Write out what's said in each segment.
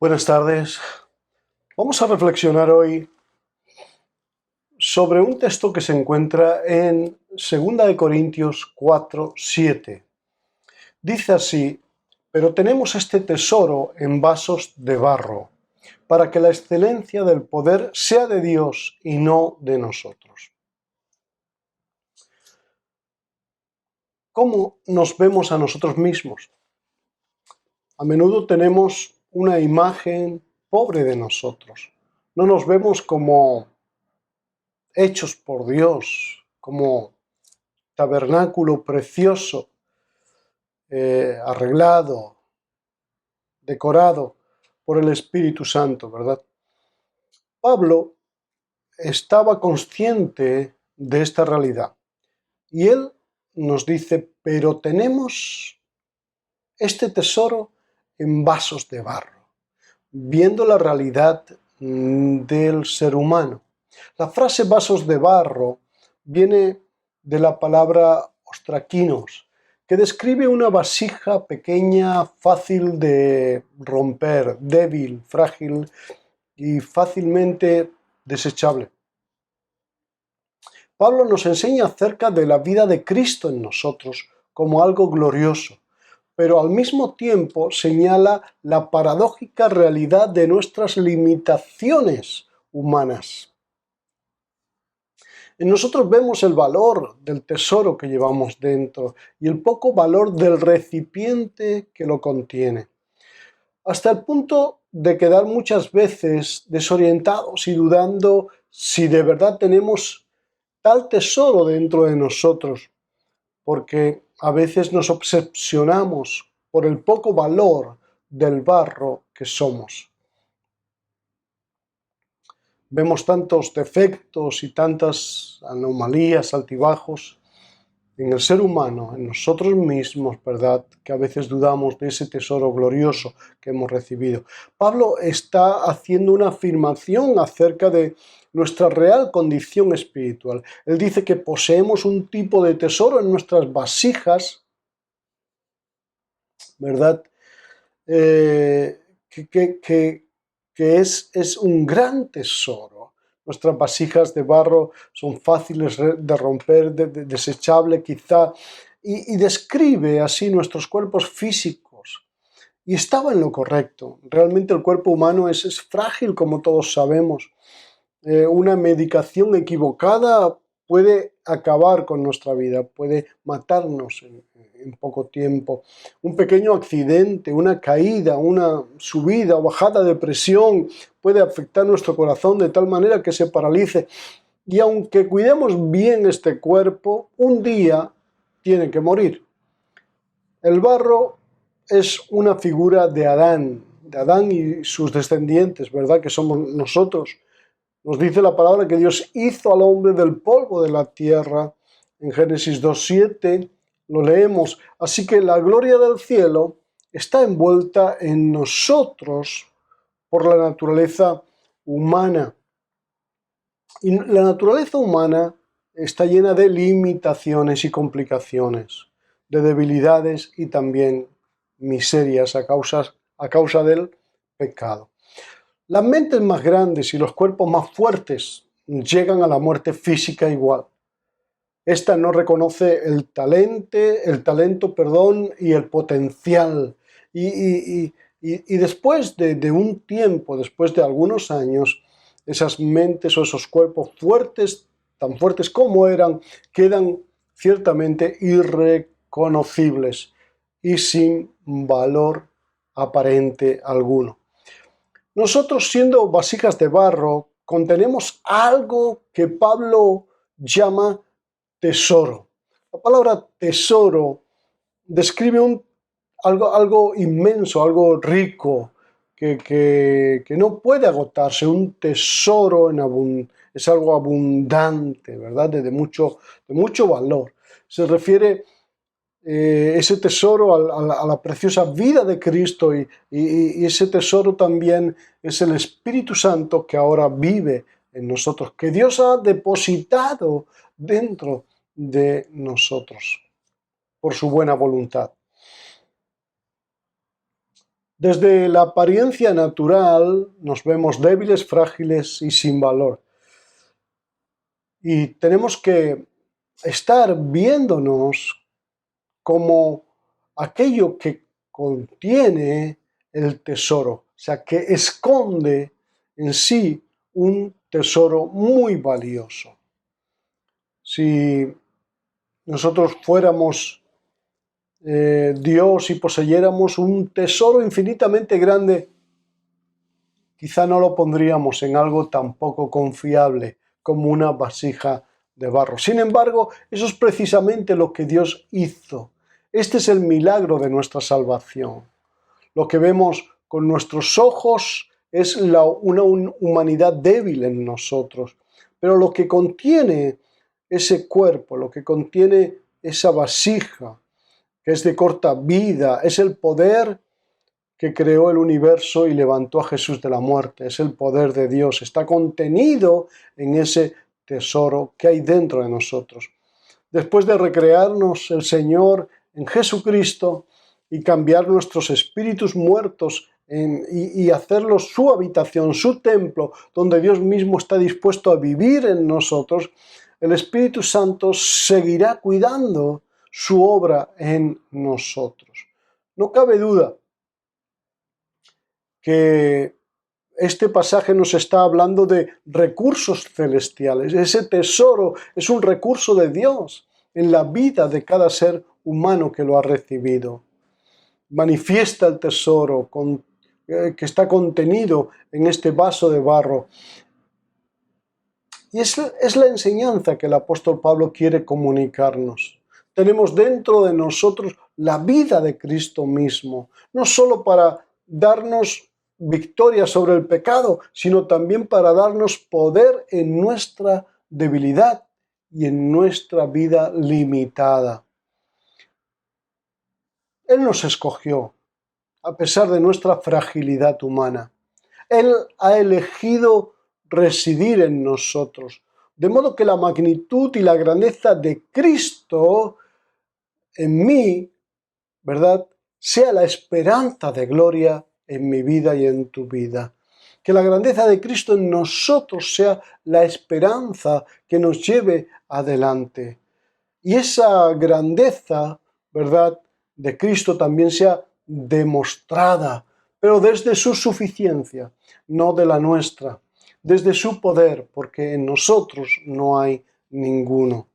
Buenas tardes. Vamos a reflexionar hoy sobre un texto que se encuentra en 2 Corintios 4:7. Dice así: pero tenemos este tesoro en vasos de barro, para que la excelencia del poder sea de Dios y no de nosotros. ¿Cómo nos vemos a nosotros mismos? A menudo tenemos una imagen pobre de nosotros. No nos vemos como hechos por Dios, como tabernáculo precioso, arreglado, decorado por el Espíritu Santo, ¿verdad? Pablo estaba consciente de esta realidad y él nos dice: pero tenemos este tesoro en vasos de barro, viendo la realidad del ser humano. La frase vasos de barro viene de la palabra ostraquinos, que describe una vasija pequeña, fácil de romper, débil, frágil y fácilmente desechable. Pablo nos enseña acerca de la vida de Cristo en nosotros como algo glorioso, pero al mismo tiempo señala la paradójica realidad de nuestras limitaciones humanas. En nosotros vemos el valor del tesoro que llevamos dentro y el poco valor del recipiente que lo contiene, hasta el punto de quedar muchas veces desorientados y dudando si de verdad tenemos tal tesoro dentro de nosotros, porque a veces nos obsesionamos por el poco valor del barro que somos. Vemos tantos defectos y tantas anomalías, altibajos en el ser humano, en nosotros mismos, ¿verdad?, que a veces dudamos de ese tesoro glorioso que hemos recibido. Pablo está haciendo una afirmación acerca de nuestra real condición espiritual. Él dice que poseemos un tipo de tesoro en nuestras vasijas, ¿verdad?, que es un gran tesoro. Nuestras vasijas de barro son fáciles de romper, desechable quizá, y describe así nuestros cuerpos físicos. Y estaba en lo correcto. Realmente el cuerpo humano es frágil, como todos sabemos. Una medicación equivocada puede acabar con nuestra vida, puede matarnos en poco tiempo. Un pequeño accidente, una caída, una subida o bajada de presión puede afectar nuestro corazón de tal manera que se paralice. Y aunque cuidemos bien este cuerpo, un día tiene que morir. El barro es una figura de Adán y sus descendientes, ¿verdad?, que somos nosotros. Nos dice la palabra que Dios hizo al hombre del polvo de la tierra. En Génesis 2:7 lo leemos. Así que la gloria del cielo está envuelta en nosotros por la naturaleza humana. Y la naturaleza humana está llena de limitaciones y complicaciones, de debilidades y también miserias a causa del pecado. Las mentes más grandes y los cuerpos más fuertes llegan a la muerte física igual. Esta no reconoce el talento, y el potencial. Y después de un tiempo, después de algunos años, esas mentes o esos cuerpos fuertes, tan fuertes como eran, quedan ciertamente irreconocibles y sin valor aparente alguno. Nosotros, siendo vasijas de barro, contenemos algo que Pablo llama tesoro. La palabra tesoro describe algo inmenso, algo rico, que no puede agotarse. Un tesoro es algo abundante, ¿verdad?, de mucho valor. Se refiere ese tesoro a la preciosa vida de Cristo y ese tesoro también es el Espíritu Santo que ahora vive en nosotros, que Dios ha depositado dentro de nosotros por su buena voluntad. Desde la apariencia natural nos vemos débiles, frágiles y sin valor. Y tenemos que estar viéndonos como aquello que contiene el tesoro, o sea, que esconde en sí un tesoro muy valioso. Si nosotros fuéramos Dios y poseyéramos un tesoro infinitamente grande, quizá no lo pondríamos en algo tan poco confiable como una vasija de barro. Sin embargo, eso es precisamente lo que Dios hizo. Este es el milagro de nuestra salvación. Lo que vemos con nuestros ojos es una humanidad débil en nosotros, pero lo que contiene ese cuerpo, lo que contiene esa vasija, que es de corta vida, es el poder que creó el universo y levantó a Jesús de la muerte. Es el poder de Dios, está contenido en ese tesoro que hay dentro de nosotros. Después de recrearnos el Señor en Jesucristo y cambiar nuestros espíritus muertos y hacerlos su habitación, su templo, donde Dios mismo está dispuesto a vivir en nosotros, el Espíritu Santo seguirá cuidando su obra en nosotros. No cabe duda que este pasaje nos está hablando de recursos celestiales. Ese tesoro es un recurso de Dios en la vida de cada ser humano que lo ha recibido. Manifiesta el tesoro que está contenido en este vaso de barro. Y es la enseñanza que el apóstol Pablo quiere comunicarnos. Tenemos dentro de nosotros la vida de Cristo mismo, no solo para darnos victoria sobre el pecado, sino también para darnos poder en nuestra debilidad y en nuestra vida limitada. Él nos escogió, a pesar de nuestra fragilidad humana. Él ha elegido residir en nosotros, de modo que la magnitud y la grandeza de Cristo en mí, ¿verdad?, sea la esperanza de gloria en mi vida y en tu vida. Que la grandeza de Cristo en nosotros sea la esperanza que nos lleve adelante. Y esa grandeza, ¿verdad?, de Cristo también sea demostrada, pero desde su suficiencia, no de la nuestra, desde su poder, porque en nosotros no hay ninguno.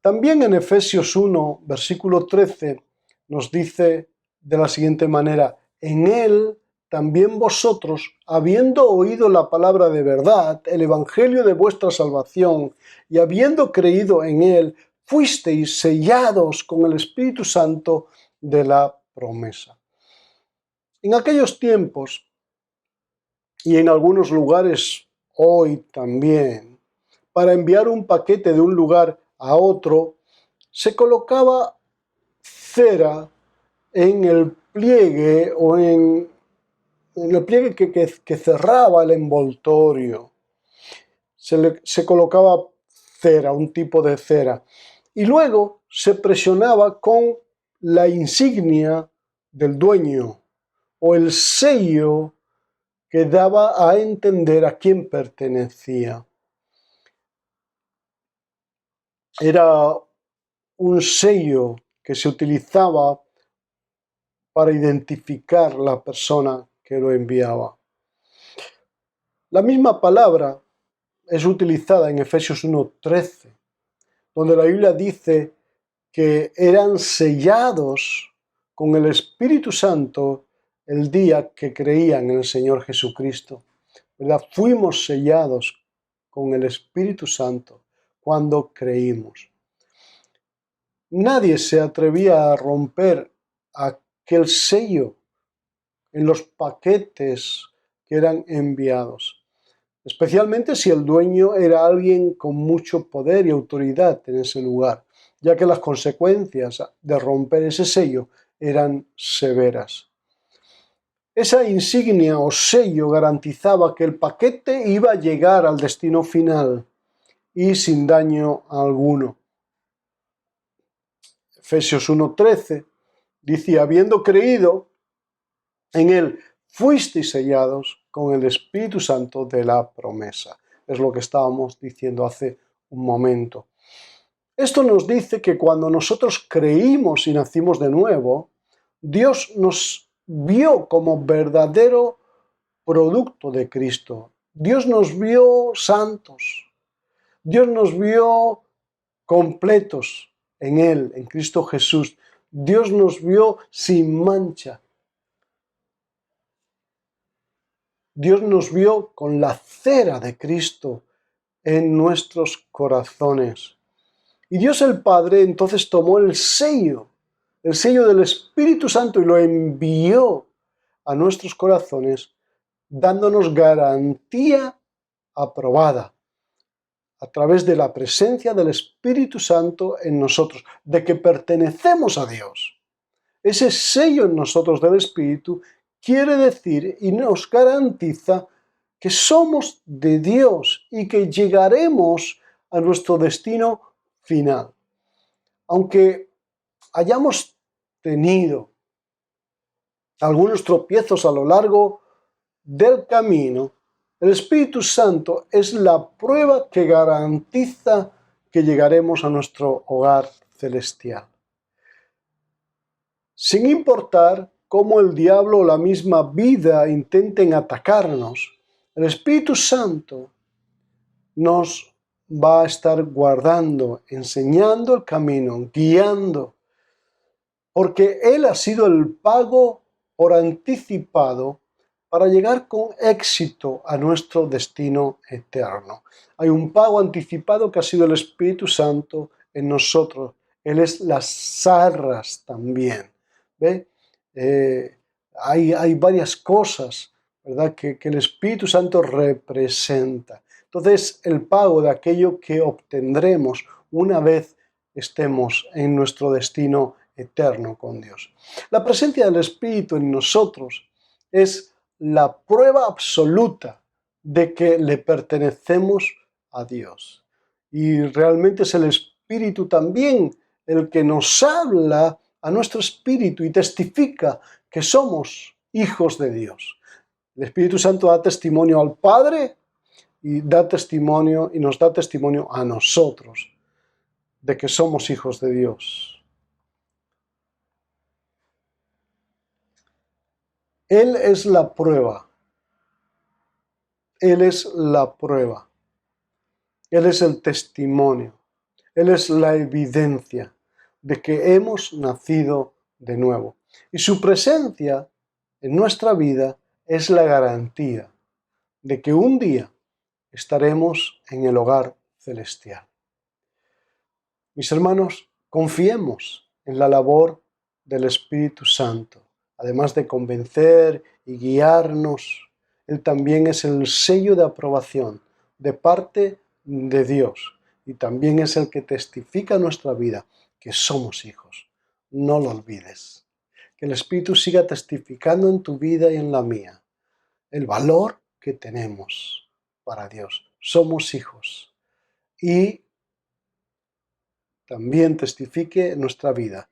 También en Efesios 1, versículo 13, nos dice de la siguiente manera: en Él también vosotros, habiendo oído la palabra de verdad, el evangelio de vuestra salvación, y habiendo creído en Él, fuisteis sellados con el Espíritu Santo de la promesa. En aquellos tiempos, y en algunos lugares hoy también, para enviar un paquete de un lugar a otro, se colocaba cera en el pliegue o en el pliegue que cerraba el envoltorio. Se colocaba cera, un tipo de cera, y luego se presionaba con la insignia del dueño o el sello que daba a entender a quién pertenecía. Era un sello que se utilizaba para identificar la persona que lo enviaba. La misma palabra es utilizada en Efesios 1:13, donde la Biblia dice que eran sellados con el Espíritu Santo el día que creían en el Señor Jesucristo. ¿Verdad? Fuimos sellados con el Espíritu Santo cuando creímos. Nadie se atrevía a romper aquel sello en los paquetes que eran enviados, especialmente si el dueño era alguien con mucho poder y autoridad en ese lugar, ya que las consecuencias de romper ese sello eran severas. Esa insignia o sello garantizaba que el paquete iba a llegar al destino final y sin daño alguno. Efesios 1:13 dice: habiendo creído, En Él fuisteis sellados con el Espíritu Santo de la promesa. Es lo que estábamos diciendo hace un momento. Esto nos dice que cuando nosotros creímos y nacimos de nuevo, Dios nos vio como verdadero producto de Cristo. Dios nos vio santos. Dios nos vio completos en Él, en Cristo Jesús. Dios nos vio sin mancha. Dios nos vio con la cera de Cristo en nuestros corazones. Y Dios el Padre entonces tomó el sello del Espíritu Santo y lo envió a nuestros corazones, dándonos garantía aprobada a través de la presencia del Espíritu Santo en nosotros, de que pertenecemos a Dios. Ese sello en nosotros del Espíritu quiere decir y nos garantiza que somos de Dios y que llegaremos a nuestro destino final. Aunque hayamos tenido algunos tropiezos a lo largo del camino, el Espíritu Santo es la prueba que garantiza que llegaremos a nuestro hogar celestial. Sin importar cómo el diablo o la misma vida intenten atacarnos, el Espíritu Santo nos va a estar guardando, enseñando el camino, guiando, porque Él ha sido el pago por anticipado para llegar con éxito a nuestro destino eterno. Hay un pago anticipado que ha sido el Espíritu Santo en nosotros. Él es las arras también. ¿Ve? Hay varias cosas, ¿verdad?, que el Espíritu Santo representa. Entonces, el pago de aquello que obtendremos una vez estemos en nuestro destino eterno con Dios. La presencia del Espíritu en nosotros es la prueba absoluta de que le pertenecemos a Dios. Y realmente es el Espíritu también el que nos habla a nuestro espíritu y testifica que somos hijos de Dios. El Espíritu Santo da testimonio al Padre y nos da testimonio a nosotros de que somos hijos de Dios. Él es la prueba. Él es la prueba. Él es el testimonio. Él es la evidencia de que hemos nacido de nuevo. Y su presencia en nuestra vida es la garantía de que un día estaremos en el hogar celestial. Mis hermanos, confiemos en la labor del Espíritu Santo. Además de convencer y guiarnos, Él también es el sello de aprobación de parte de Dios y también es el que testifica en nuestra vida que somos hijos. No lo olvides. Que el Espíritu siga testificando en tu vida y en la mía el valor que tenemos para Dios. Somos hijos. Y también testifique en nuestra vida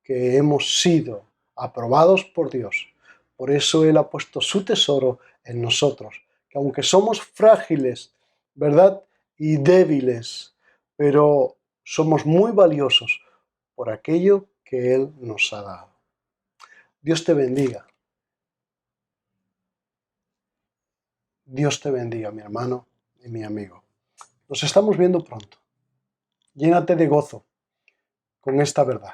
que hemos sido aprobados por Dios. Por eso Él ha puesto su tesoro en nosotros, que aunque somos frágiles, ¿verdad?, y débiles, pero somos muy valiosos por aquello que Él nos ha dado. Dios te bendiga. Dios te bendiga, mi hermano y mi amigo. Nos estamos viendo pronto. Llénate de gozo con esta verdad.